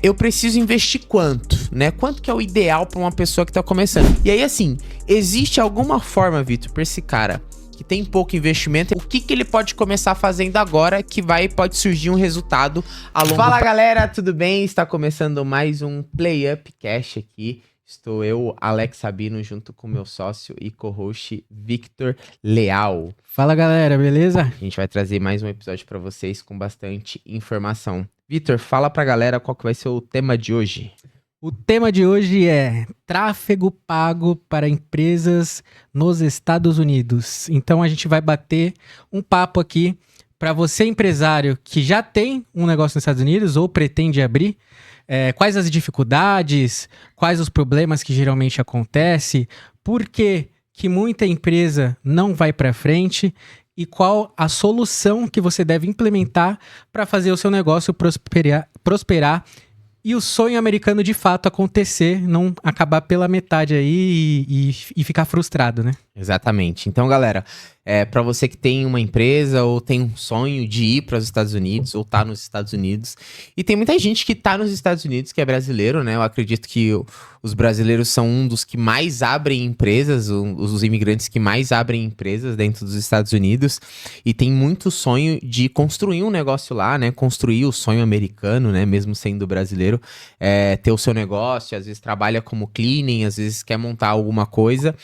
eu preciso investir quanto, né? Quanto que é o ideal para uma pessoa que tá começando? E aí, assim, existe alguma forma, Vitor, pra esse cara que tem pouco investimento, o que ele pode começar fazendo agora que pode surgir um resultado a longo prazo? Fala, galera, tudo bem? Está começando mais um Play Up Cash aqui. Estou eu, Alex Sabino, junto com meu sócio e co-host Victor Leal. Fala, galera, beleza? A gente vai trazer mais um episódio para vocês com bastante informação. Vitor, fala pra galera qual que vai ser o tema de hoje. O tema de hoje é tráfego pago para empresas nos Estados Unidos. Então a gente vai bater um papo aqui para você, empresário que já tem um negócio nos Estados Unidos ou pretende abrir. Quais as dificuldades, quais os problemas que geralmente acontecem, por que muita empresa não vai para frente e qual a solução que você deve implementar para fazer o seu negócio prosperar e o sonho americano de fato acontecer, não acabar pela metade aí e ficar frustrado, né? Exatamente. Então, galera, para você que tem uma empresa ou tem um sonho de ir para os Estados Unidos ou tá nos Estados Unidos, e tem muita gente que tá nos Estados Unidos que é brasileiro, né? Eu acredito que os brasileiros são um dos que mais abrem empresas, os imigrantes que mais abrem empresas dentro dos Estados Unidos, e tem muito sonho de construir um negócio lá, né? Construir o sonho americano, né? Mesmo sendo brasileiro, ter o seu negócio, às vezes trabalha como cleaning, às vezes quer montar alguma coisa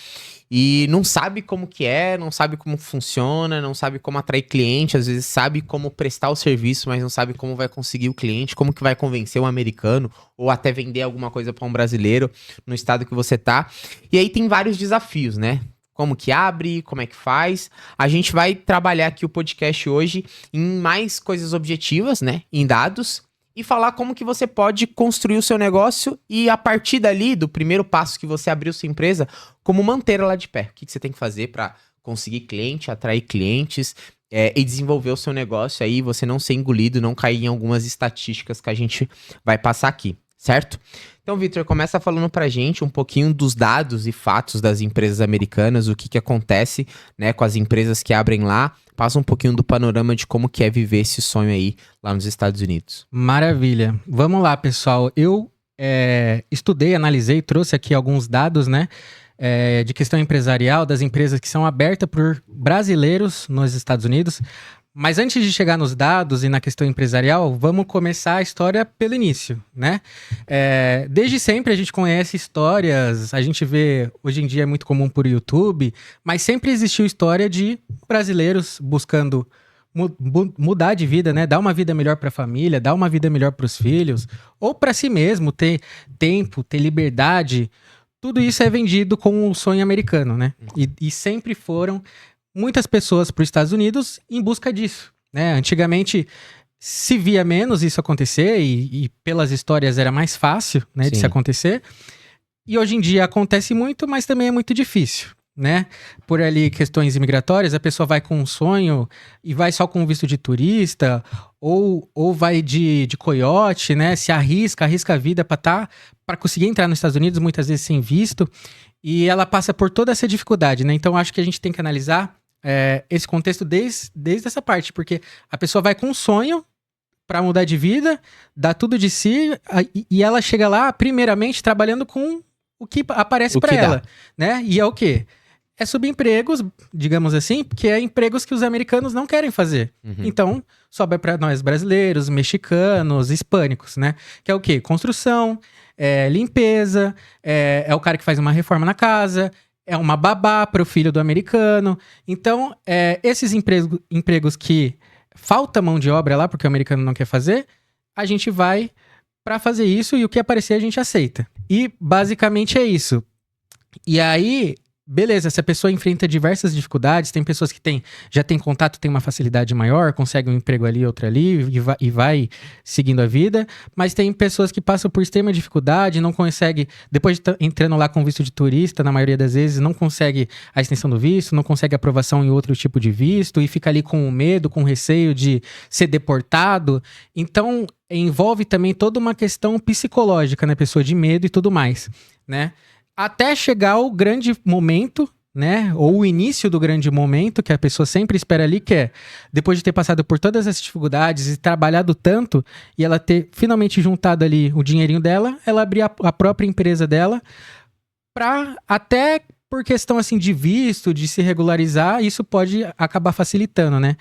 e não sabe como que não sabe como funciona, não sabe como atrair cliente, às vezes sabe como prestar o serviço, mas não sabe como vai conseguir o cliente, como que vai convencer um americano ou até vender alguma coisa para um brasileiro no estado que você tá. E aí tem vários desafios, né? Como que abre, como é que faz. A gente vai trabalhar aqui o podcast hoje em mais coisas objetivas, né? Em dados. E falar como que você pode construir o seu negócio e a partir dali, do primeiro passo que você abriu sua empresa, como manter ela de pé. O que você tem que fazer para conseguir cliente, atrair clientes e desenvolver o seu negócio aí, você não ser engolido, não cair em algumas estatísticas que a gente vai passar aqui, certo? Então, Vitor, começa falando pra gente um pouquinho dos dados e fatos das empresas americanas, o que acontece, né, com as empresas que abrem lá. Passa um pouquinho do panorama de como que é viver esse sonho aí lá nos Estados Unidos. Maravilha. Vamos lá, pessoal. Eu estudei, analisei, trouxe aqui alguns dados, né, de questão empresarial das empresas que são abertas por brasileiros nos Estados Unidos. Mas antes de chegar nos dados e na questão empresarial, vamos começar a história pelo início, né? Desde sempre a gente conhece histórias, a gente vê, hoje em dia é muito comum por YouTube, mas sempre existiu história de brasileiros buscando mudar de vida, né? Dar uma vida melhor para a família, dar uma vida melhor para os filhos, ou para si mesmo, ter tempo, ter liberdade. Tudo isso é vendido com o sonho americano, né? E sempre foram muitas pessoas para os Estados Unidos em busca disso, né? Antigamente se via menos isso acontecer e pelas histórias era mais fácil, né, de se acontecer. E hoje em dia acontece muito, mas também é muito difícil, né? Por ali questões imigratórias, a pessoa vai com um sonho e vai só com visto de turista ou vai de coiote, né? Se arrisca a vida para conseguir entrar nos Estados Unidos, muitas vezes sem visto. E ela passa por toda essa dificuldade, né? Então acho que a gente tem que analisar esse contexto desde essa parte, porque a pessoa vai com um sonho para mudar de vida, dá tudo de si, e ela chega lá, primeiramente, trabalhando com o que aparece para ela, né? E é o quê? É subempregos, digamos assim, porque é empregos que os americanos não querem fazer. Então, sobra para nós brasileiros, mexicanos, hispânicos, né? Que é o quê? Construção, limpeza, é o cara que faz uma reforma na casa, é uma babá para o filho do americano. Então, esses empregos que falta mão de obra lá, porque o americano não quer fazer, a gente vai para fazer isso e o que aparecer a gente aceita. E basicamente é isso. E aí, beleza, se a pessoa enfrenta diversas dificuldades, tem pessoas que já tem contato, tem uma facilidade maior, consegue um emprego ali, outro ali, e vai seguindo a vida, mas tem pessoas que passam por extrema dificuldade, não consegue, depois de entrando lá com visto de turista, na maioria das vezes, não consegue a extensão do visto, não consegue aprovação em outro tipo de visto, e fica ali com medo, com receio de ser deportado. Então, envolve também toda uma questão psicológica, né, pessoa de medo e tudo mais, né? Até chegar o grande momento, né? Ou o início do grande momento que a pessoa sempre espera ali, que é depois de ter passado por todas essas dificuldades e trabalhado tanto, e ela ter finalmente juntado ali o dinheirinho dela, ela abrir a própria empresa dela para até por questão assim de visto, de se regularizar, isso pode acabar facilitando, né?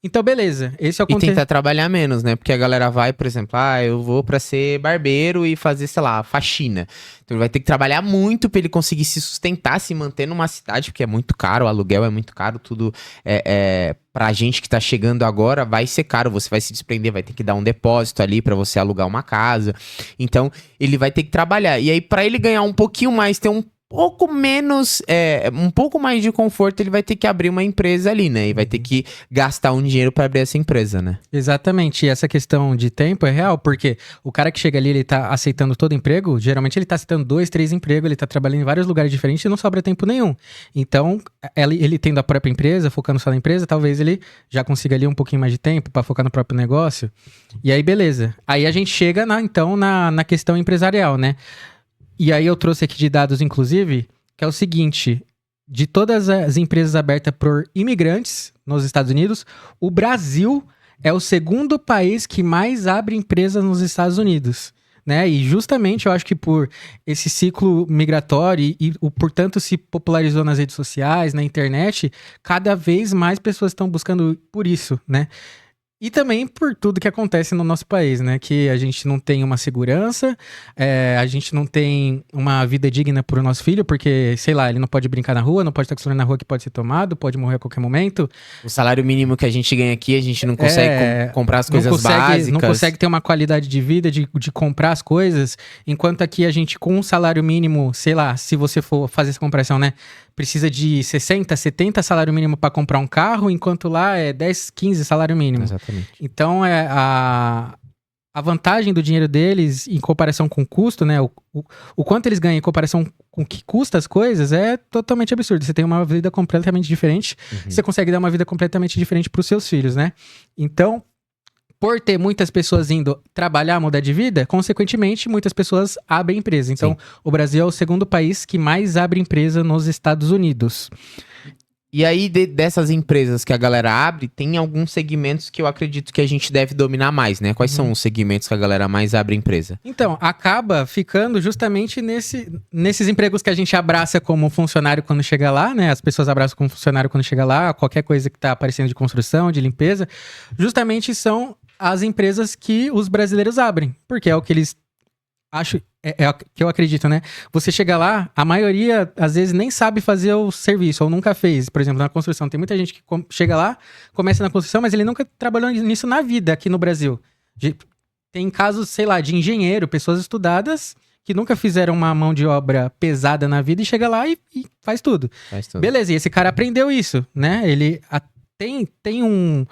Então, beleza. Esse é o E contexto. tentar trabalhar menos, né? Porque a galera vai, por exemplo, eu vou pra ser barbeiro e fazer, sei lá, faxina. Então ele vai ter que trabalhar muito pra ele conseguir se sustentar, se manter numa cidade, porque é muito caro, o aluguel é muito caro, tudo pra gente que tá chegando agora vai ser caro, você vai se desprender, vai ter que dar um depósito ali pra você alugar uma casa. Então ele vai ter que trabalhar. E aí pra ele ganhar um pouquinho mais, ter um pouco menos, um pouco mais de conforto, ele vai ter que abrir uma empresa ali, né? E vai ter que gastar um dinheiro para abrir essa empresa, né? Exatamente. E essa questão de tempo é real, porque o cara que chega ali, ele tá aceitando todo emprego, geralmente ele tá aceitando 2, 3 empregos, ele tá trabalhando em vários lugares diferentes e não sobra tempo nenhum. Então, ele tendo a própria empresa, focando só na empresa, talvez ele já consiga ali um pouquinho mais de tempo para focar no próprio negócio. E aí, beleza. Aí a gente chega, na questão empresarial, né? E aí eu trouxe aqui de dados, inclusive, que é o seguinte: de todas as empresas abertas por imigrantes nos Estados Unidos, o Brasil é o segundo país que mais abre empresas nos Estados Unidos. Né? E justamente eu acho que por esse ciclo migratório e portanto se popularizou nas redes sociais, na internet, cada vez mais pessoas estão buscando por isso, né? E também por tudo que acontece no nosso país, né? Que a gente não tem uma segurança, a gente não tem uma vida digna pro nosso filho, porque, sei lá, ele não pode brincar na rua, não pode estar com o celular na rua que pode ser tomado, pode morrer a qualquer momento. O salário mínimo que a gente ganha aqui, a gente não consegue comprar as coisas básicas. Não consegue ter uma qualidade de vida, de comprar as coisas, enquanto aqui a gente, com um salário mínimo, sei lá, se você for fazer essa comparação, né? Precisa de 60, 70 salário mínimo para comprar um carro, enquanto lá é 10, 15 salário mínimo. Exatamente. Então, a vantagem do dinheiro deles em comparação com o custo, né? O quanto eles ganham em comparação com o que custa as coisas é totalmente absurdo. Você tem uma vida completamente diferente, você consegue dar uma vida completamente diferente para os seus filhos, né? Então, por ter muitas pessoas indo trabalhar, mudar de vida, consequentemente, muitas pessoas abrem empresa. Então, o Brasil é o segundo país que mais abre empresa nos Estados Unidos. E aí, dessas empresas que a galera abre, tem alguns segmentos que eu acredito que a gente deve dominar mais, né? Quais são os segmentos que a galera mais abre empresa? Então, acaba ficando justamente nesses empregos que a gente abraça como funcionário quando chega lá, né? As pessoas abraçam como funcionário quando chega lá, qualquer coisa que tá aparecendo de construção, de limpeza, justamente são as empresas que os brasileiros abrem, porque é o que eles acham, é o que eu acredito, né? Você chega lá, a maioria às vezes nem sabe fazer o serviço, ou nunca fez. Por exemplo, na construção, tem muita gente que chega lá, começa na construção, mas ele nunca trabalhou nisso na vida aqui no Brasil. Tem casos, sei lá, de engenheiro, pessoas estudadas que nunca fizeram uma mão de obra pesada na vida e chega lá e faz tudo. Beleza, e esse cara aprendeu isso, né? Ele tem um...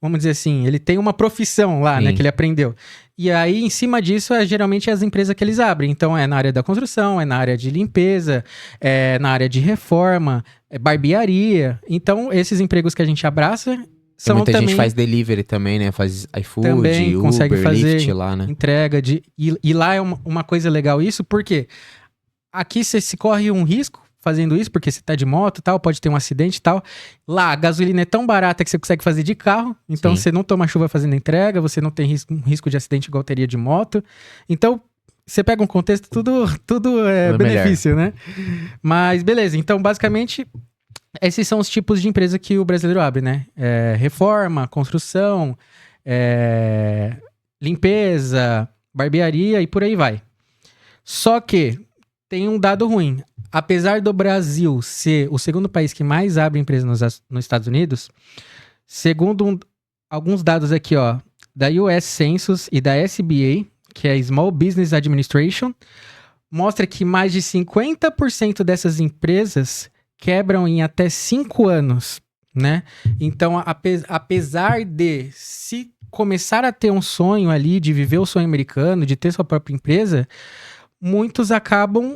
Vamos dizer assim, ele tem uma profissão lá, né, que ele aprendeu. E aí, em cima disso, geralmente as empresas que eles abrem. Então, é na área da construção, é na área de limpeza, é na área de reforma, é barbearia. Então, esses empregos que a gente abraça são muita também... gente faz delivery também, né? Faz iFood, também Uber, consegue fazer Lyft lá, né? entrega de... E lá é uma coisa legal isso, porque aqui você se corre um risco fazendo isso, porque você tá de moto e tal, pode ter um acidente e tal. Lá, a gasolina é tão barata que você consegue fazer de carro, então você não toma chuva fazendo entrega, você não tem risco de acidente igual teria de moto. Então, você pega um contexto, tudo é benefício, né? Mas, beleza. Então, basicamente, esses são os tipos de empresa que o brasileiro abre, né? Reforma, construção, limpeza, barbearia e por aí vai. Só que tem um dado ruim. Apesar do Brasil ser o segundo país que mais abre empresa nos Estados Unidos, segundo alguns dados aqui, ó, da US Census e da SBA, que é Small Business Administration, mostra que mais de 50% dessas empresas quebram em até 5 anos, né? Então, apesar de se começar a ter um sonho ali, de viver o sonho americano, de ter sua própria empresa, muitos acabam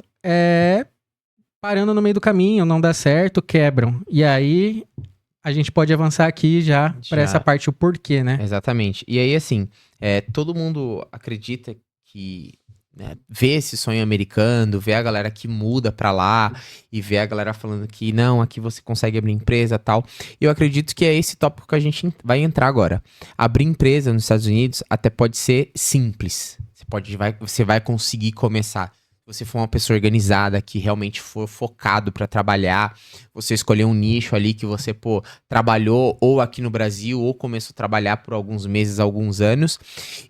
parando no meio do caminho, não dá certo, quebram. E aí, a gente pode avançar aqui já para essa parte, o porquê, né? Exatamente. E aí, assim, todo mundo acredita que né, ver esse sonho americano, ver a galera que muda pra lá e ver a galera falando que não, aqui você consegue abrir empresa e tal. E eu acredito que é esse tópico que a gente vai entrar agora. Abrir empresa nos Estados Unidos até pode ser simples. Você vai conseguir começar. Se você for uma pessoa organizada, que realmente for focado para trabalhar, você escolher um nicho ali que você, trabalhou ou aqui no Brasil ou começou a trabalhar por alguns meses, alguns anos,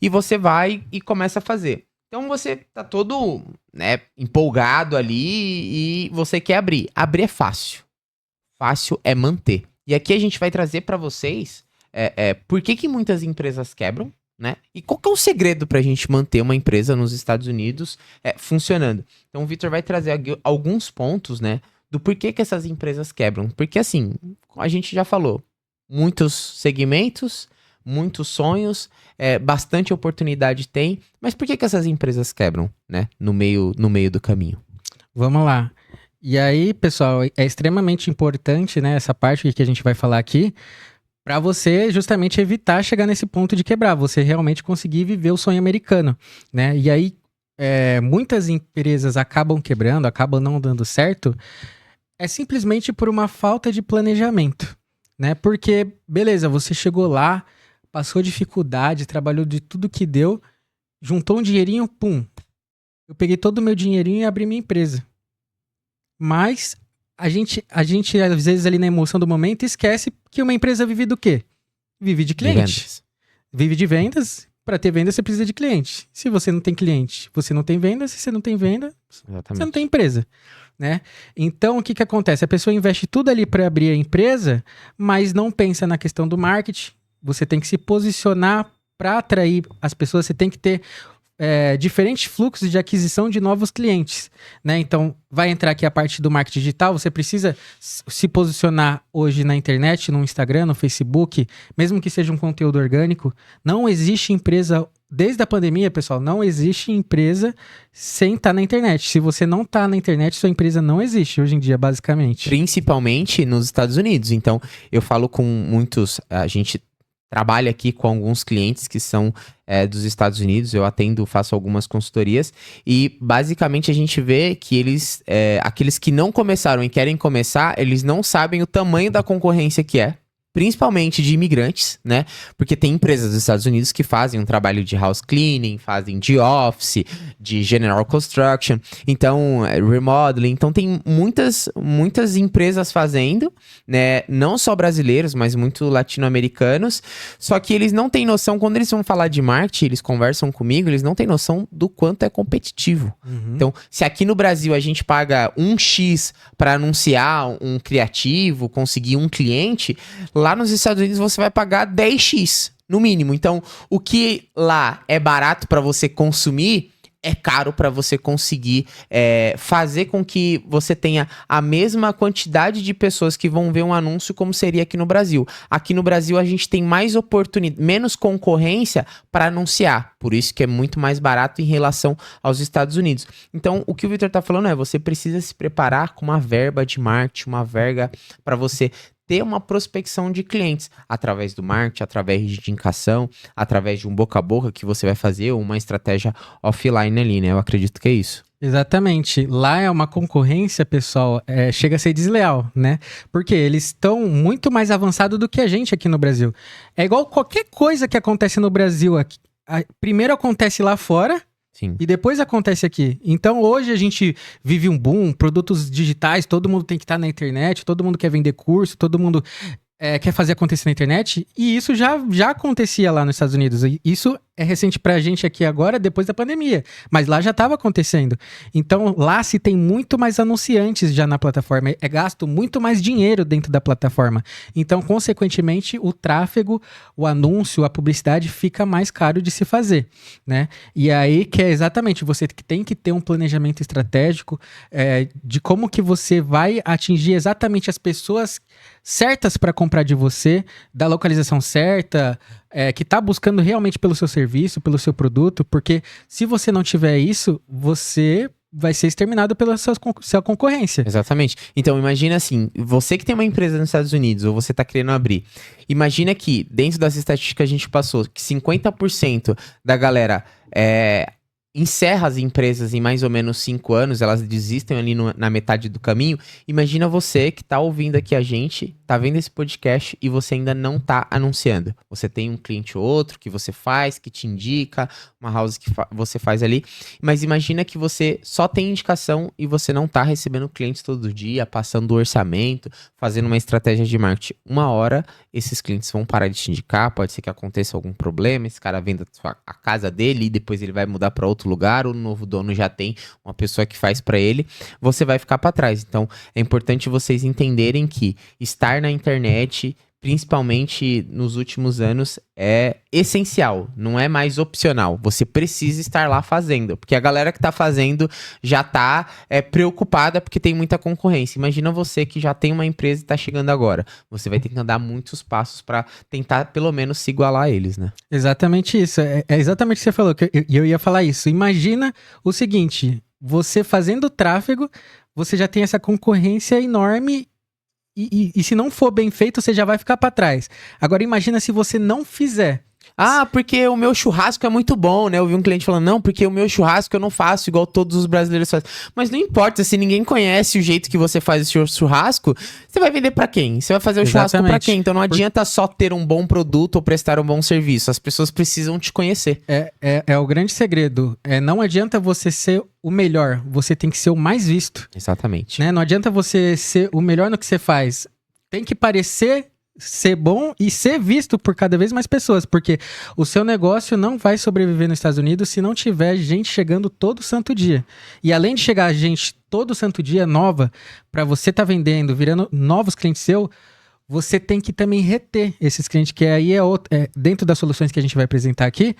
e você vai e começa a fazer. Então você tá todo, né, empolgado ali e você quer abrir. Abrir é fácil. Fácil é manter. E aqui a gente vai trazer para vocês por que muitas empresas quebram, né? E qual que é o segredo pra gente manter uma empresa nos Estados Unidos funcionando? Então o Vitor vai trazer alguns pontos, né, do porquê que essas empresas quebram. Porque assim, a gente já falou, muitos segmentos, muitos sonhos, bastante oportunidade tem, mas por que essas empresas quebram, né, no meio do caminho? Vamos lá. E aí, pessoal, é extremamente importante, né, essa parte que a gente vai falar aqui, para você justamente evitar chegar nesse ponto de quebrar, você realmente conseguir viver o sonho americano, né? E aí, muitas empresas acabam quebrando, acabam não dando certo, simplesmente por uma falta de planejamento, né? Porque, beleza, você chegou lá, passou dificuldade, trabalhou de tudo que deu, juntou um dinheirinho, pum. Eu peguei todo o meu dinheirinho e abri minha empresa. Mas a gente, às vezes, ali na emoção do momento, esquece que uma empresa vive do quê? Vive de cliente. Vive de vendas. Para ter venda, você precisa de cliente. Se você não tem cliente, você não tem venda. Se você não tem venda, Exatamente. você não tem empresa, né? Então, o que acontece? A pessoa investe tudo ali para abrir a empresa, mas não pensa na questão do marketing. Você tem que se posicionar para atrair as pessoas. Você tem que ter diferentes fluxos de aquisição de novos clientes, né? Então, vai entrar aqui a parte do marketing digital. Você precisa se posicionar hoje na internet, no Instagram, no Facebook, mesmo que seja um conteúdo orgânico. Não existe empresa, desde a pandemia, pessoal, não existe empresa sem estar na internet. Se você não está na internet, sua empresa não existe hoje em dia, basicamente. Principalmente nos Estados Unidos. Então, eu falo com muitos, a gente trabalho aqui com alguns clientes que são dos Estados Unidos, eu atendo, faço algumas consultorias e basicamente a gente vê que eles, aqueles que não começaram e querem começar, eles não sabem o tamanho da concorrência que é. Principalmente de imigrantes, né? Porque tem empresas dos Estados Unidos que fazem um trabalho de house cleaning, fazem de office, de general construction, então remodeling. Então tem muitas empresas fazendo, né? Não só brasileiros, mas muito latino-americanos. Só que eles não têm noção, quando eles vão falar de marketing, eles conversam comigo, eles não têm noção do quanto é competitivo. Então, se aqui no Brasil a gente paga 1x para anunciar um criativo, conseguir um cliente, lá nos Estados Unidos você vai pagar 10x, no mínimo. Então, o que lá é barato para você consumir, é caro para você conseguir fazer com que você tenha a mesma quantidade de pessoas que vão ver um anúncio como seria aqui no Brasil. Aqui no Brasil a gente tem mais oportunidade, menos concorrência para anunciar. Por isso que é muito mais barato em relação aos Estados Unidos. Então, o que o Vitor tá falando você precisa se preparar com uma verba de marketing, uma verba para você ter uma prospecção de clientes através do marketing, através de indicação, através de um boca a boca que você vai fazer, ou uma estratégia offline ali, né? Eu acredito que é isso. Exatamente. Lá é uma concorrência, pessoal, chega a ser desleal, né? Porque eles estão muito mais avançados do que a gente aqui no Brasil. É igual qualquer coisa que acontece no Brasil aqui. Primeiro acontece lá fora, Sim. E depois acontece aqui. Então hoje a gente vive um boom, produtos digitais, todo mundo tem que estar na internet, todo mundo quer vender curso, todo mundo quer fazer acontecer na internet. E isso já acontecia lá nos Estados Unidos. E isso é recente pra gente aqui agora, depois da pandemia. Mas lá já estava acontecendo. Então lá se tem muito mais anunciantes já na plataforma. É gasto muito mais dinheiro dentro da plataforma. Então, consequentemente, o tráfego, o anúncio, a publicidade fica mais caro de se fazer, né? E aí que é exatamente, você tem que ter um planejamento estratégico de como que você vai atingir exatamente as pessoas certas para comprar de você, da localização certa, que está buscando realmente pelo seu serviço, pelo seu produto, porque se você não tiver isso, você vai ser exterminado pela sua concorrência. Exatamente. Então, imagina assim, você que tem uma empresa nos Estados Unidos, ou você está querendo abrir, imagina que, dentro das estatísticas que a gente passou, que 50% da galera encerra as empresas em mais ou menos 5 anos, elas desistem ali na metade do caminho. Imagina você que tá ouvindo aqui a gente, tá vendo esse podcast e você ainda não tá anunciando. Você tem um cliente ou outro que você faz, que te indica, uma house que você faz ali, mas imagina que você só tem indicação e você não tá recebendo clientes todo dia, passando o orçamento, fazendo uma estratégia de marketing. Uma hora, esses clientes vão parar de te indicar, pode ser que aconteça algum problema, esse cara venda a casa dele e depois ele vai mudar para outro lugar, o novo dono já tem uma pessoa que faz para ele, você vai ficar para trás. Então, é importante vocês entenderem que estar na internet, principalmente nos últimos anos, é essencial, não é mais opcional. Você precisa estar lá fazendo, porque a galera que tá fazendo já tá preocupada porque tem muita concorrência. Imagina você que já tem uma empresa e tá chegando agora. Você vai ter que andar muitos passos para tentar pelo menos se igualar a eles, né? Exatamente isso. É exatamente o que você falou, que eu ia falar isso. Imagina o seguinte, você fazendo tráfego, você já tem essa concorrência enorme. E se não for bem feito, você já vai ficar pra trás. Agora imagina se você não fizer. Ah, porque o meu churrasco é muito bom, né? Eu vi um cliente falando, não, porque o meu churrasco eu não faço igual todos os brasileiros fazem. Mas não importa, se ninguém conhece o jeito que você faz o seu churrasco, você vai vender pra quem? Você vai fazer o churrasco pra quem? Então não adianta só ter um bom produto ou prestar um bom serviço. As pessoas precisam te conhecer. É o grande segredo. Não adianta você ser o melhor, você tem que ser o mais visto. Exatamente. Né? Não adianta você ser o melhor no que você faz. Tem que parecer ser bom e ser visto por cada vez mais pessoas, porque o seu negócio não vai sobreviver nos Estados Unidos se não tiver gente chegando todo santo dia. E além de chegar gente todo santo dia nova, para você tá vendendo, virando novos clientes seu, você tem que também reter esses clientes, que aí dentro das soluções que a gente vai apresentar aqui.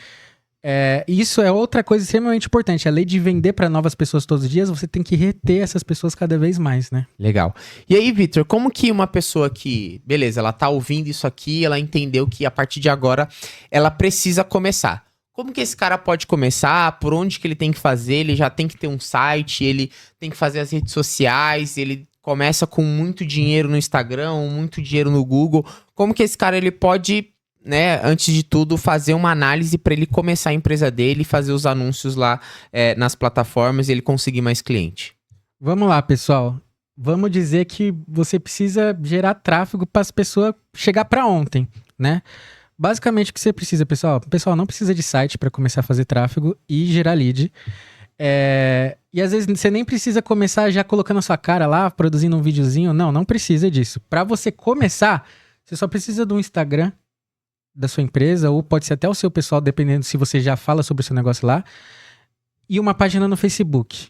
Isso é outra coisa extremamente importante. Além de vender para novas pessoas todos os dias, você tem que reter essas pessoas cada vez mais, né? Legal. E aí, Vitor, como que uma pessoa que, beleza, ela tá ouvindo isso aqui, ela entendeu que a partir de agora ela precisa começar. Como que esse cara pode começar? Por onde que ele tem que fazer? Ele já tem que ter um site, ele tem que fazer as redes sociais, ele começa com muito dinheiro no Instagram, muito dinheiro no Google. Como que esse cara ele pode, né, antes de tudo, fazer uma análise para ele começar a empresa dele, fazer os anúncios lá nas plataformas e ele conseguir mais cliente? Vamos lá, pessoal. Vamos dizer que você precisa gerar tráfego para as pessoas chegar para ontem, né? Basicamente o que você precisa, pessoal não precisa de site para começar a fazer tráfego e gerar lead. E às vezes você nem precisa começar já colocando a sua cara lá, produzindo um videozinho. Não precisa disso. Para você começar, você só precisa de um Instagram da sua empresa, ou pode ser até o seu pessoal, dependendo se você já fala sobre o seu negócio lá, e uma página no Facebook.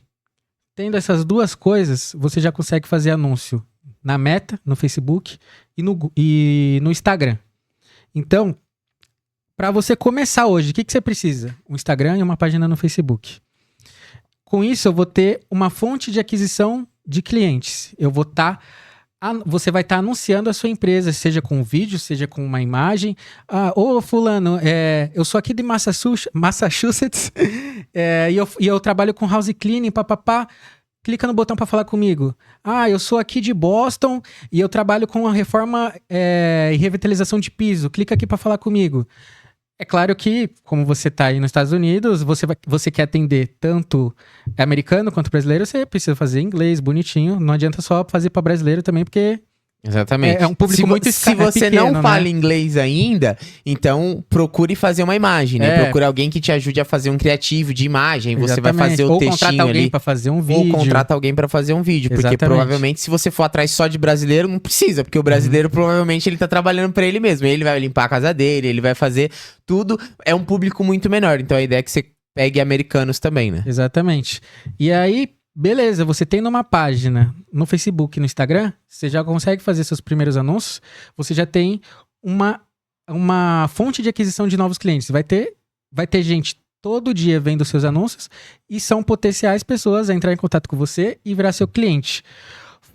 Tendo essas duas coisas, você já consegue fazer anúncio na Meta, no Facebook e no Instagram. Então, para você começar hoje, o que você precisa? Um Instagram e uma página no Facebook. Com isso, eu vou ter uma fonte de aquisição de clientes. Você vai estar anunciando a sua empresa, seja com um vídeo, seja com uma imagem. Ô, fulano, eu sou aqui de Massachusetts e eu trabalho com house cleaning, papapá. Clica no botão para falar comigo. Eu sou aqui de Boston e eu trabalho com a reforma e revitalização de piso. Clica aqui para falar comigo. É claro que, como você está aí nos Estados Unidos, você quer atender tanto americano quanto brasileiro, você precisa fazer inglês bonitinho. Não adianta só fazer para brasileiro também, porque exatamente. É um público muito Se você pequeno, não fala né? inglês ainda, então procure fazer uma imagem, né? Procure alguém que te ajude a fazer um criativo de imagem. Você vai fazer o textinho ali. Ou contrata alguém para fazer um vídeo. Ou contrata alguém para fazer um vídeo. Porque Exatamente. provavelmente, se você for atrás só de brasileiro, não precisa. Porque o brasileiro, provavelmente, ele tá trabalhando para ele mesmo. Ele vai limpar a casa dele, ele vai fazer tudo. É um público muito menor. Então a ideia é que você pegue americanos também, né? Exatamente. E aí, beleza, você tem numa página no Facebook e no Instagram, você já consegue fazer seus primeiros anúncios, você já tem uma fonte de aquisição de novos clientes. Vai ter gente todo dia vendo seus anúncios e são potenciais pessoas a entrar em contato com você e virar seu cliente.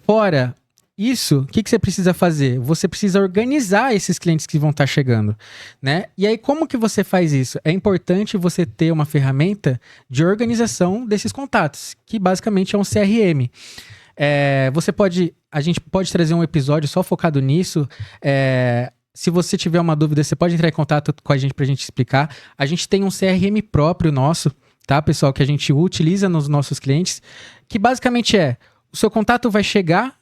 Fora isso, o que você precisa fazer? Você precisa organizar esses clientes que vão estar chegando, né? E aí, como que você faz isso? É importante você ter uma ferramenta de organização desses contatos, que basicamente é um CRM. A gente pode trazer um episódio só focado nisso. Se você tiver uma dúvida, você pode entrar em contato com a gente pra gente explicar. A gente tem um CRM próprio nosso, tá, pessoal, que a gente utiliza nos nossos clientes, que basicamente o seu contato vai chegar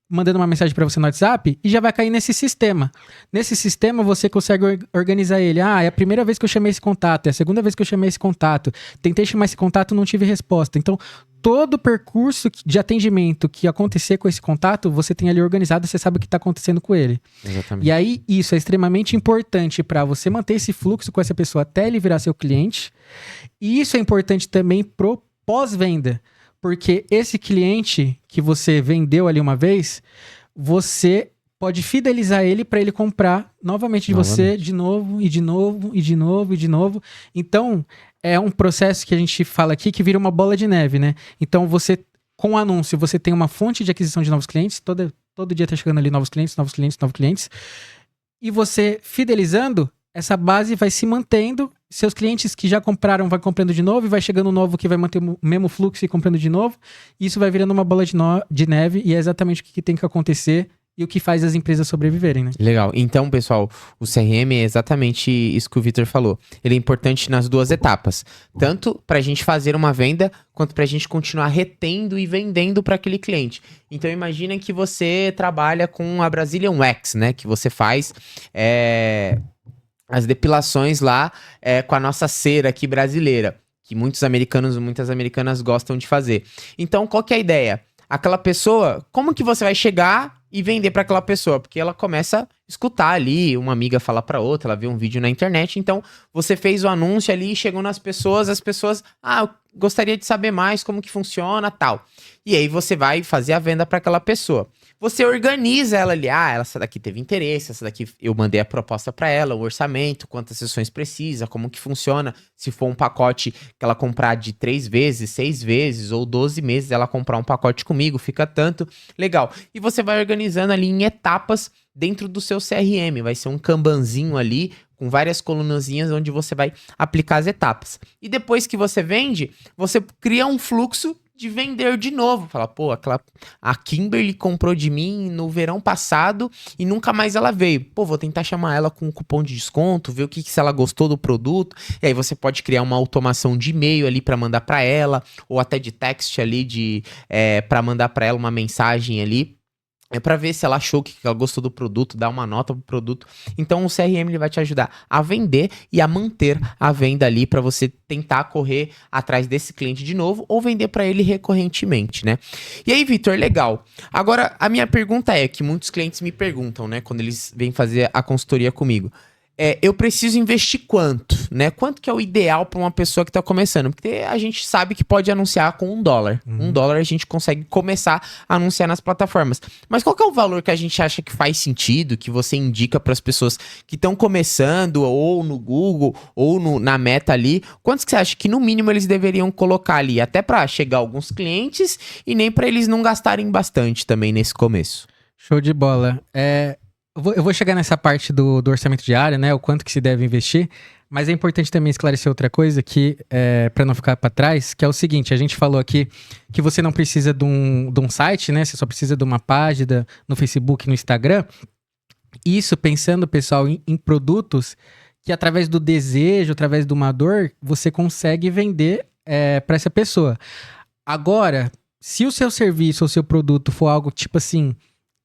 mandando uma mensagem para você no WhatsApp e já vai cair nesse sistema. Nesse sistema você consegue organizar ele. É a primeira vez que eu chamei esse contato, é a segunda vez que eu chamei esse contato. Tentei chamar esse contato, não tive resposta. Então, todo o percurso de atendimento que acontecer com esse contato, você tem ali organizado, você sabe o que está acontecendo com ele. Exatamente. E aí, isso é extremamente importante para você manter esse fluxo com essa pessoa até ele virar seu cliente. E isso é importante também pro pós-venda. Porque esse cliente que você vendeu ali uma vez, você pode fidelizar ele para ele comprar novamente de você, de novo, e de novo, e de novo, e de novo. Então, é um processo que a gente fala aqui que vira uma bola de neve, né? Então, você, com o anúncio, você tem uma fonte de aquisição de novos clientes, todo dia tá chegando ali novos clientes, novos clientes, novos clientes. E você fidelizando, essa base vai se mantendo, seus clientes que já compraram vai comprando de novo, e vai chegando um novo que vai manter o mesmo fluxo e comprando de novo, e isso vai virando uma bola de neve, e é exatamente o que tem que acontecer e o que faz as empresas sobreviverem, né? Legal. Então, pessoal, o CRM é exatamente isso que o Vitor falou. Ele é importante nas duas etapas. Tanto para a gente fazer uma venda, quanto para a gente continuar retendo e vendendo para aquele cliente. Então, imagina que você trabalha com a Brazilian Wax, né? Que você faz as depilações lá com a nossa cera aqui brasileira. Que muitas americanas gostam de fazer. Então, qual que é a ideia? Aquela pessoa, como que você vai chegar e vender para aquela pessoa? Porque ela começa a escutar ali, uma amiga fala para outra, ela vê um vídeo na internet, então você fez o anúncio ali, chegou nas pessoas, as pessoas, eu gostaria de saber mais como que funciona, tal. E aí você vai fazer a venda para aquela pessoa. Você organiza ela ali, essa daqui teve interesse, essa daqui eu mandei a proposta para ela, o orçamento, quantas sessões precisa, como que funciona, se for um pacote que ela comprar de 3 vezes, 6 vezes ou 12 meses, ela comprar um pacote comigo, fica tanto, legal. E você vai organizando ali em etapas dentro do seu CRM, vai ser um kanbanzinho ali, com várias colunazinhas onde você vai aplicar as etapas. E depois que você vende, você cria um fluxo de vender de novo. Fala, a Kimberly comprou de mim no verão passado e nunca mais ela veio. Vou tentar chamar ela com um cupom de desconto, ver se ela gostou do produto. E aí você pode criar uma automação de e-mail ali para mandar para ela, ou até de text ali para mandar para ela uma mensagem ali. Para ver se ela achou que ela gostou do produto, dar uma nota pro produto. Então o CRM ele vai te ajudar a vender e a manter a venda ali para você tentar correr atrás desse cliente de novo ou vender para ele recorrentemente, né? E aí, Vitor, legal. Agora, a minha pergunta que muitos clientes me perguntam, né, quando eles vêm fazer a consultoria comigo. Eu preciso investir quanto, né? Quanto que é o ideal para uma pessoa que está começando? Porque a gente sabe que pode anunciar com $1. $1 a gente consegue começar a anunciar nas plataformas. Mas qual que é o valor que a gente acha que faz sentido, que você indica para as pessoas que estão começando, ou no Google, ou na Meta ali? Quantos que você acha que no mínimo eles deveriam colocar ali? Até para chegar alguns clientes e nem para eles não gastarem bastante também nesse começo. Show de bola. Eu vou chegar nessa parte do orçamento diário, né? O quanto que se deve investir. Mas é importante também esclarecer outra coisa que, para não ficar para trás, que é o seguinte: a gente falou aqui que você não precisa de um site, né? Você só precisa de uma página no Facebook, no Instagram. Isso pensando, pessoal, em produtos que através do desejo, através de uma dor, você consegue vender para essa pessoa. Agora, se o seu serviço ou seu produto for algo tipo assim,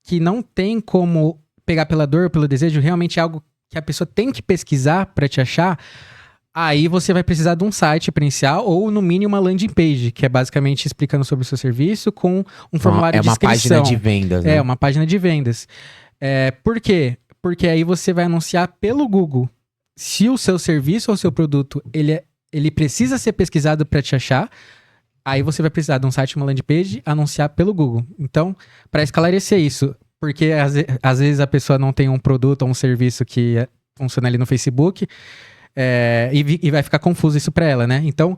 que não tem como pegar pela dor, pelo desejo, realmente é algo que a pessoa tem que pesquisar para te achar, aí você vai precisar de um site inicial ou, no mínimo, uma landing page, que é basicamente explicando sobre o seu serviço com um formulário de inscrição. É uma página de vendas, né? Uma página de vendas. Por quê? Porque aí você vai anunciar pelo Google. Se o seu serviço ou seu produto, ele precisa ser pesquisado para te achar, aí você vai precisar de um site, uma landing page, anunciar pelo Google. Então, para esclarecer isso, porque às vezes a pessoa não tem um produto ou um serviço que funciona ali no Facebook, e vai ficar confuso isso para ela, né? Então,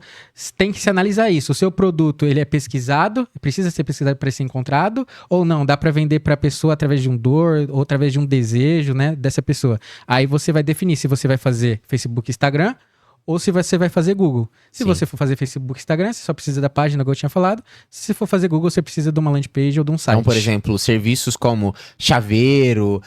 tem que se analisar isso. O seu produto, ele é pesquisado, precisa ser pesquisado para ser encontrado, ou não? Dá para vender para a pessoa através de um dor, ou através de um desejo, né, dessa pessoa. Aí você vai definir se você vai fazer Facebook e Instagram, ou se você vai fazer Google. Se você for fazer Facebook e Instagram, você só precisa da página que eu tinha falado. Se for fazer Google, você precisa de uma landing page ou de um site. Então, por exemplo, serviços como chaveiro,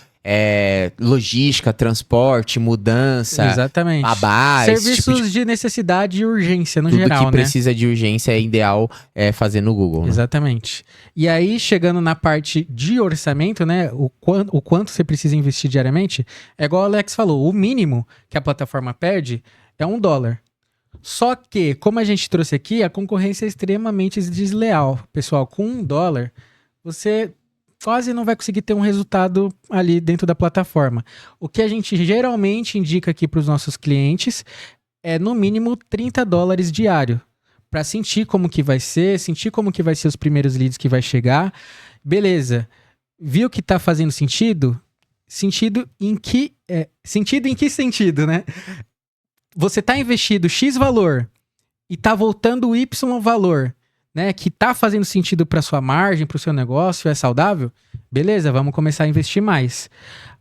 logística, transporte, mudança, Exatamente. babá, esse Serviços tipo de necessidade e urgência no tudo geral, que né? precisa de urgência é ideal fazer no Google, né? Exatamente. E aí, chegando na parte de orçamento, né? O quanto você precisa investir diariamente, é igual o Alex falou, o mínimo que a plataforma pede é $1. Só que, como a gente trouxe aqui, a concorrência é extremamente desleal. Pessoal, com $1, você quase não vai conseguir ter um resultado ali dentro da plataforma. O que a gente geralmente indica aqui para os nossos clientes é no mínimo $30 diário, para sentir como que vai ser, sentir como que vai ser os primeiros leads que vai chegar. Beleza. Viu que tá fazendo sentido? Sentido em que sentido, né? Você tá investindo X valor e tá voltando Y valor, né, que tá fazendo sentido para sua margem, para o seu negócio, é saudável? Beleza, vamos começar a investir mais.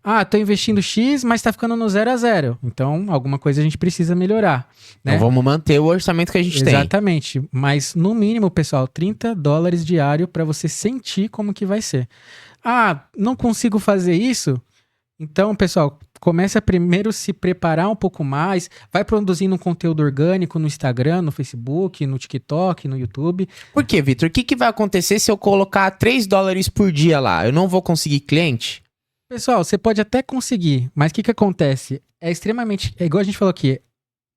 Ah, tô investindo X, mas tá ficando no 0 a 0. Então, alguma coisa a gente precisa melhorar, né? Então vamos manter o orçamento que a gente tem. Exatamente, mas no mínimo, pessoal, $30 diário para você sentir como que vai ser. Ah, não consigo fazer isso? Então, pessoal, começa primeiro a se preparar um pouco mais, vai produzindo um conteúdo orgânico no Instagram, no Facebook, no TikTok, no YouTube. Por quê, Vitor? O que vai acontecer se eu colocar $3 por dia lá? Eu não vou conseguir cliente? Pessoal, você pode até conseguir, mas o que acontece? É igual a gente falou aqui,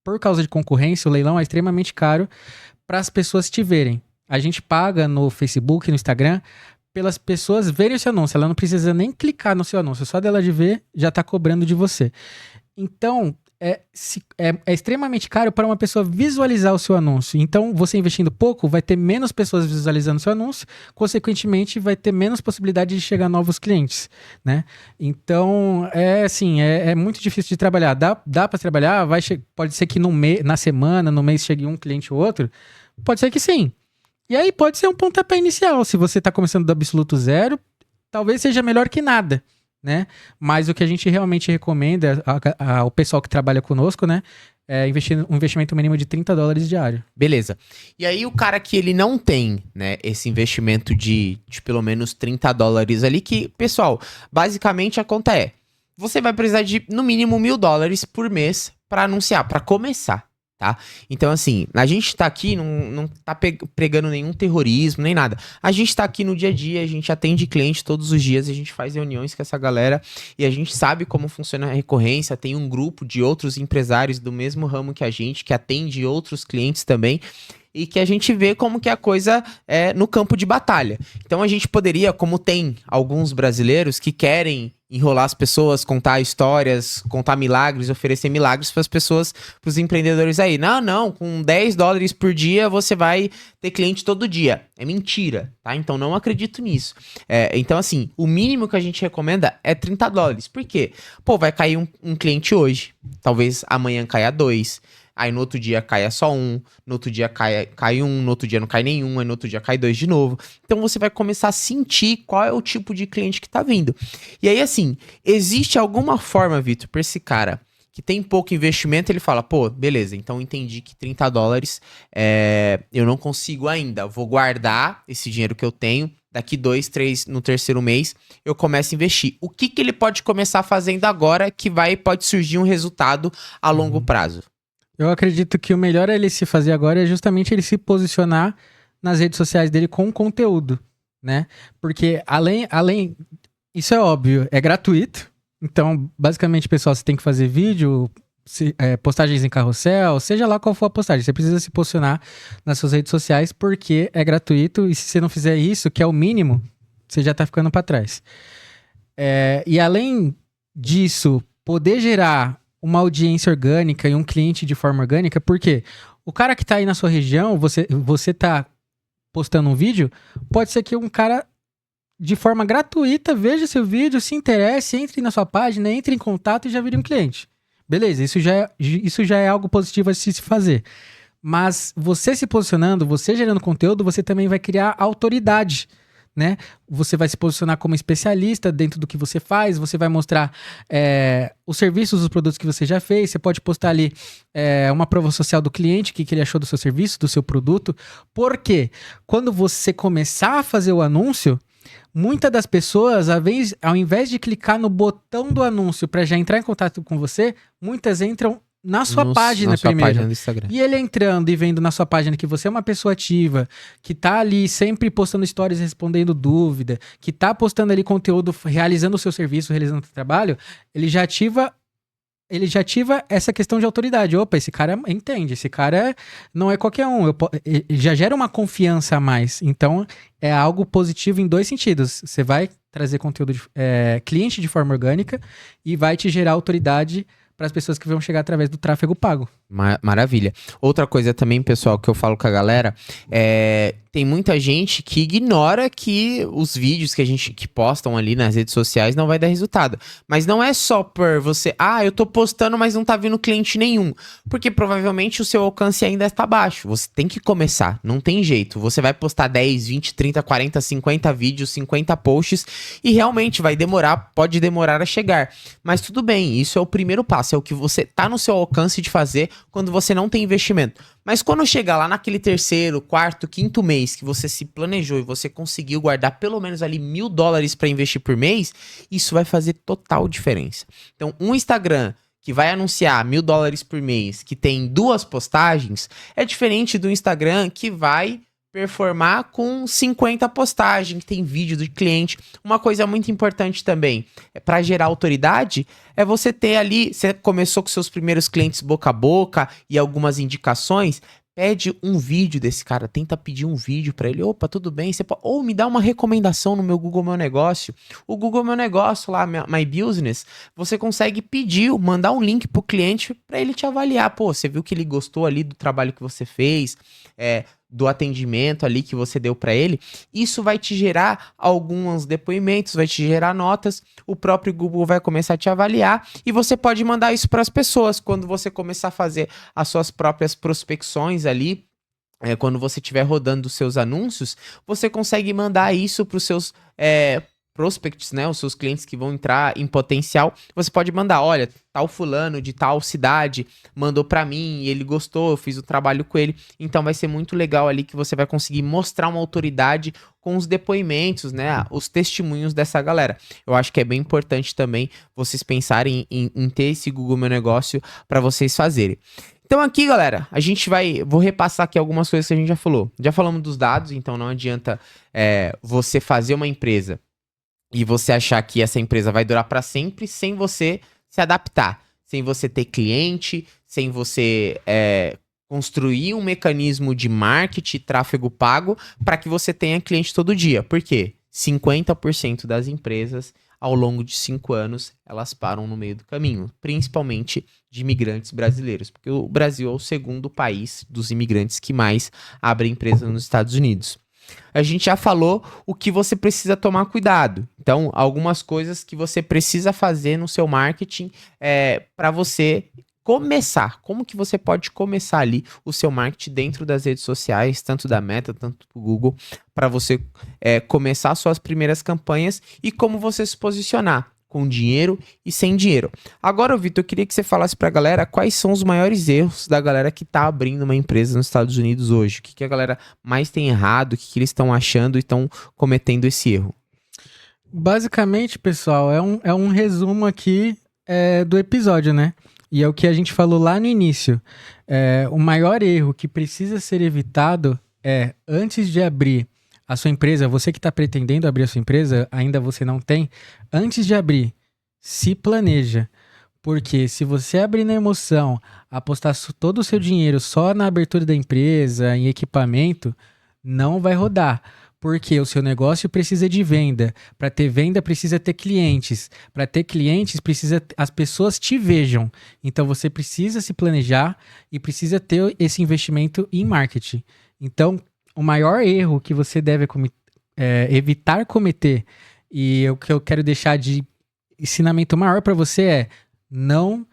por causa de concorrência, o leilão é extremamente caro para as pessoas te verem. A gente paga no Facebook, no Instagram, pelas pessoas verem o seu anúncio. Ela não precisa nem clicar no seu anúncio, só dela de ver já está cobrando de você. Então, é extremamente caro para uma pessoa visualizar o seu anúncio. Então, você investindo pouco, vai ter menos pessoas visualizando o seu anúncio, consequentemente, vai ter menos possibilidade de chegar a novos clientes, né? Então, é muito difícil de trabalhar. Dá para trabalhar, pode ser que na semana, no mês, chegue um cliente ou outro. Pode ser que sim. E aí pode ser um pontapé inicial. Se você está começando do absoluto zero, talvez seja melhor que nada, né? Mas o que a gente realmente recomenda ao pessoal que trabalha conosco, né? É um investimento mínimo de $30 diário. Beleza. E aí o cara que ele não tem, né, esse investimento de pelo menos $30 ali, que, pessoal, basicamente a conta é, você vai precisar de no mínimo $1.000 por mês para anunciar, para começar. Tá? Então, assim, a gente tá aqui, não tá pregando nenhum terrorismo, nem nada. A gente tá aqui no dia a dia, a gente atende cliente todos os dias, a gente faz reuniões com essa galera e a gente sabe como funciona a recorrência. Tem um grupo de outros empresários do mesmo ramo que a gente, que atende outros clientes também, e que a gente vê como que a coisa é no campo de batalha. Então a gente poderia, como tem alguns brasileiros que querem enrolar as pessoas, contar histórias, contar milagres, oferecer milagres para as pessoas, para os empreendedores aí. Não, com $10 por dia você vai ter cliente todo dia. É mentira, tá? Então não acredito nisso. Então assim, o mínimo que a gente recomenda é $30. Por quê? Pô, vai cair um cliente hoje, talvez amanhã caia 2. Aí no outro dia caia só 1, no outro dia cai 1, no outro dia não cai nenhum, aí no outro dia cai 2 de novo. Então você vai começar a sentir qual é o tipo de cliente que tá vindo. E aí assim, existe alguma forma, Vitor, pra esse cara que tem pouco investimento, ele fala, pô, beleza, então entendi que $30 eu não consigo ainda, vou guardar esse dinheiro que eu tenho, daqui 2, 3, no terceiro mês, eu começo a investir. O que ele pode começar fazendo agora que pode surgir um resultado a longo prazo? Eu acredito que o melhor ele se fazer agora é justamente ele se posicionar nas redes sociais dele com conteúdo, né? Porque além, isso é óbvio, é gratuito. Então, basicamente, pessoal, você tem que fazer vídeo, postagens em carrossel, seja lá qual for a postagem. Você precisa se posicionar nas suas redes sociais porque é gratuito e se você não fizer isso, que é o mínimo, você já tá ficando para trás. E além disso, poder gerar uma audiência orgânica e um cliente de forma orgânica, porque o cara que tá aí na sua região, você tá postando um vídeo, pode ser que um cara de forma gratuita veja seu vídeo, se interesse, entre na sua página, entre em contato e já vire um cliente. Beleza, isso já é algo positivo a se fazer. Mas você se posicionando, você gerando conteúdo, você também vai criar autoridade, né? Você vai se posicionar como especialista dentro do que você faz, você vai mostrar os serviços, os produtos que você já fez, você pode postar ali uma prova social do cliente, o que ele achou do seu serviço, do seu produto, porque quando você começar a fazer o anúncio, Muitas das pessoas, ao invés de clicar no botão do anúncio para já entrar em contato com você, muitas entram na sua página na sua primeiro. página do Instagram. E ele entrando e vendo na sua página que você é uma pessoa ativa, que tá ali sempre postando stories, respondendo dúvida, que tá postando ali conteúdo, realizando o seu serviço, realizando o seu trabalho, ele já ativa essa questão de autoridade. Opa, esse cara entende, esse cara não é qualquer um. Já gera uma confiança a mais. Então, é algo positivo em dois sentidos. Você vai trazer conteúdo cliente de forma orgânica e vai te gerar autoridade para as pessoas que vão chegar através do tráfego pago. Maravilha. Outra coisa também, pessoal, que eu falo com a galera, tem muita gente que ignora que os vídeos que a gente que postam ali nas redes sociais não vai dar resultado. Mas não é só por você, eu tô postando, mas não tá vindo cliente nenhum. Porque provavelmente o seu alcance ainda está baixo. Você tem que começar, não tem jeito. Você vai postar 10, 20, 30, 40, 50 vídeos, 50 posts e realmente vai demorar, pode demorar a chegar. Mas tudo bem, isso é o primeiro passo, é o que você tá no seu alcance de fazer quando você não tem investimento. Mas quando chegar lá naquele terceiro, quarto, quinto mês que você se planejou e você conseguiu guardar pelo menos ali $1.000 para investir por mês, isso vai fazer total diferença. Então, um Instagram que vai anunciar $1.000 por mês, que tem 2 postagens, é diferente do Instagram que vai performar com 50 postagens, que tem vídeo do cliente. Uma coisa muito importante também, para gerar autoridade, é você ter ali, você começou com seus primeiros clientes boca a boca e algumas indicações, pede um vídeo desse cara, tenta pedir um vídeo para ele. Opa, tudo bem? Ou me dá uma recomendação no meu Google Meu Negócio. O Google Meu Negócio lá, My Business, você consegue pedir, mandar um link pro cliente para ele te avaliar. Pô, você viu que ele gostou ali do trabalho que você fez, do atendimento ali que você deu para ele. Isso vai te gerar alguns depoimentos, vai te gerar notas. O próprio Google vai começar a te avaliar e você pode mandar isso para as pessoas quando você começar a fazer as suas próprias prospecções ali. Quando você estiver rodando os seus anúncios, você consegue mandar isso para os seus prospects, né, os seus clientes que vão entrar em potencial. Você pode mandar, olha, tal fulano de tal cidade mandou para mim e ele gostou, eu fiz o trabalho com ele. Então vai ser muito legal ali que você vai conseguir mostrar uma autoridade com os depoimentos, né, os testemunhos dessa galera. Eu acho que é bem importante também vocês pensarem em ter esse Google Meu Negócio para vocês fazerem. Então aqui, galera, vou repassar aqui algumas coisas que a gente já falou. Já falamos dos dados, então não adianta você fazer uma empresa e você achar que essa empresa vai durar para sempre sem você se adaptar, sem você ter cliente, sem você construir um mecanismo de marketing, tráfego pago, para que você tenha cliente todo dia. Por quê? 50% das empresas, ao longo de 5 anos, elas param no meio do caminho, principalmente de imigrantes brasileiros, porque o Brasil é o segundo país dos imigrantes que mais abre empresa nos Estados Unidos. A gente já falou o que você precisa tomar cuidado. Então, algumas coisas que você precisa fazer no seu marketing para você começar. Como que você pode começar ali o seu marketing dentro das redes sociais, tanto da Meta, tanto do Google, para você começar suas primeiras campanhas e como você se posicionar com dinheiro e sem dinheiro. Agora, Vitor, eu queria que você falasse pra galera quais são os maiores erros da galera que tá abrindo uma empresa nos Estados Unidos hoje. O que a galera mais tem errado, o que eles estão achando e estão cometendo esse erro. Basicamente, pessoal, é um resumo aqui do episódio, né? E é o que a gente falou lá no início. O maior erro que precisa ser evitado antes de abrir a sua empresa, você que está pretendendo abrir a sua empresa, ainda você não tem, antes de abrir, se planeja. Porque se você abrir na emoção, apostar todo o seu dinheiro só na abertura da empresa, em equipamento, não vai rodar. Porque o seu negócio precisa de venda. Para ter venda, precisa ter clientes. Para ter clientes, as pessoas te vejam. Então, você precisa se planejar e precisa ter esse investimento em marketing. Então, o maior erro que você deve evitar cometer, e o que eu quero deixar de ensinamento maior para você não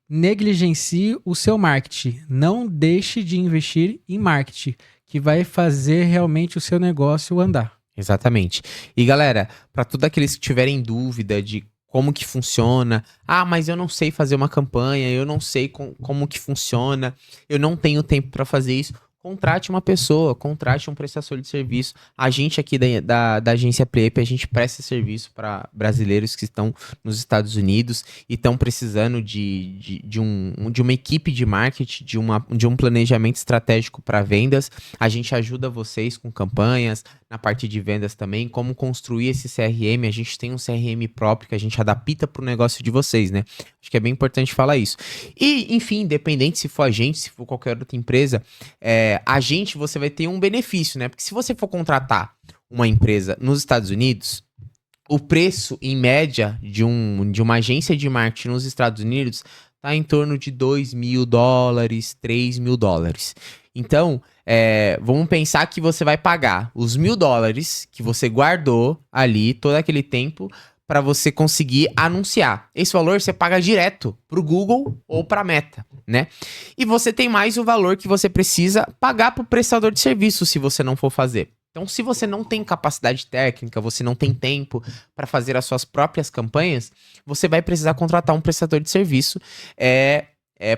negligencie o seu marketing. Não deixe de investir em marketing, que vai fazer realmente o seu negócio andar. Exatamente. E galera, para todos aqueles que tiverem dúvida de como que funciona, mas eu não sei fazer uma campanha, eu não sei como que funciona, eu não tenho tempo para fazer isso, contrate uma pessoa, contrate um prestador de serviço. A gente aqui da agência Playup, a gente presta serviço para brasileiros que estão nos Estados Unidos e estão precisando de uma equipe de marketing, de um planejamento estratégico para vendas. A gente ajuda vocês com campanhas, na parte de vendas também, como construir esse CRM. A gente tem um CRM próprio que a gente adapta para o negócio de vocês, né? Acho que é bem importante falar isso. E, enfim, independente se for a gente, se for qualquer outra empresa, você vai ter um benefício, né? Porque se você for contratar uma empresa nos Estados Unidos, o preço, em média, de uma agência de marketing nos Estados Unidos está em torno de $2.000, $3.000. Então, vamos pensar que você vai pagar os $1.000 que você guardou ali todo aquele tempo para você conseguir anunciar. Esse valor você paga direto para o Google ou para a Meta, né? E você tem mais o valor que você precisa pagar para o prestador de serviço se você não for fazer. Então, se você não tem capacidade técnica, você não tem tempo para fazer as suas próprias campanhas, você vai precisar contratar um prestador de serviço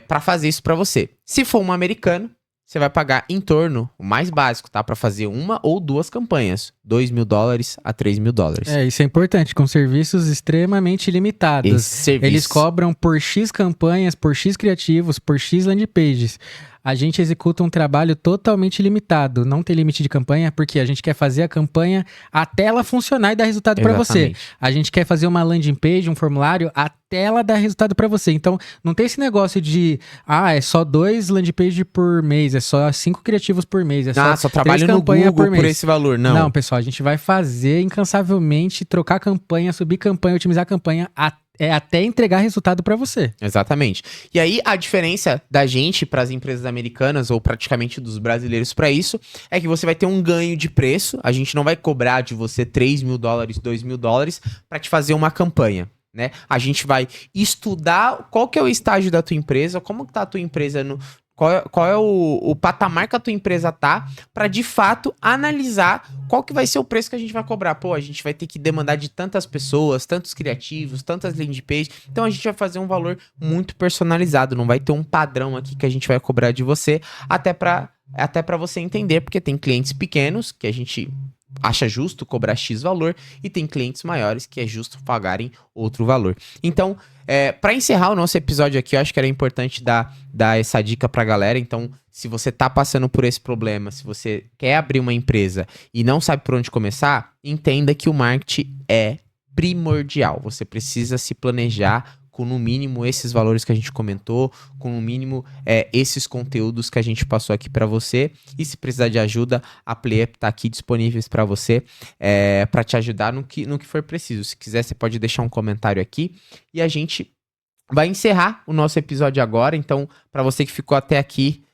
para fazer isso para você. Se for um americano, você vai pagar em torno, o mais básico, tá? Para fazer uma ou duas campanhas. $2.000 a $3.000. Isso é importante, com serviços extremamente limitados. Eles cobram por X campanhas, por X criativos, por X landing pages. A gente executa um trabalho totalmente limitado. Não tem limite de campanha, porque a gente quer fazer a campanha até ela funcionar e dar resultado para você. A gente quer fazer uma landing page, um formulário, até ela dar resultado para você. Então, não tem esse negócio de, é só 2 landing page por mês, é só 5 criativos por mês, é só trabalho no Google por esse valor. Não, pessoal, a gente vai fazer incansavelmente, trocar campanha, subir campanha, otimizar campanha até entregar resultado para você. Exatamente. E aí, a diferença da gente para as empresas americanas, ou praticamente dos brasileiros para isso, é que você vai ter um ganho de preço. A gente não vai cobrar de você $3.000, $2.000 para te fazer uma campanha, né? A gente vai estudar qual que é o estágio da tua empresa, como que tá a tua empresa qual é o patamar que a tua empresa tá, para de fato analisar qual que vai ser o preço que a gente vai cobrar. Pô, a gente vai ter que demandar de tantas pessoas, tantos criativos, tantas landing pages. Então a gente vai fazer um valor muito personalizado, não vai ter um padrão aqui que a gente vai cobrar de você, até para você entender, porque tem clientes pequenos que a gente acha justo cobrar X valor e tem clientes maiores que é justo pagarem outro valor. Então, para encerrar o nosso episódio aqui, eu acho que era importante dar essa dica pra galera. Então, se você tá passando por esse problema, se você quer abrir uma empresa e não sabe por onde começar, entenda que o marketing é primordial. Você precisa se planejar com no mínimo esses valores que a gente comentou, com no mínimo esses conteúdos que a gente passou aqui para você. E se precisar de ajuda, a Playup tá aqui disponíveis para você, para te ajudar no que for preciso. Se quiser, você pode deixar um comentário aqui e a gente vai encerrar o nosso episódio agora. Então, para você que ficou até aqui,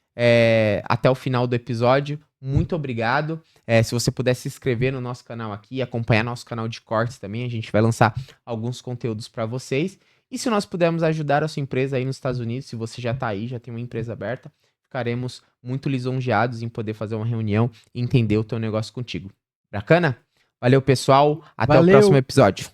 até o final do episódio, muito obrigado. Se você puder se inscrever no nosso canal aqui, acompanhar nosso canal de cortes também, a gente vai lançar alguns conteúdos para vocês. E se nós pudermos ajudar a sua empresa aí nos Estados Unidos, se você já está aí, já tem uma empresa aberta, ficaremos muito lisonjeados em poder fazer uma reunião e entender o teu negócio contigo. Bacana? Valeu, pessoal. Até o próximo episódio.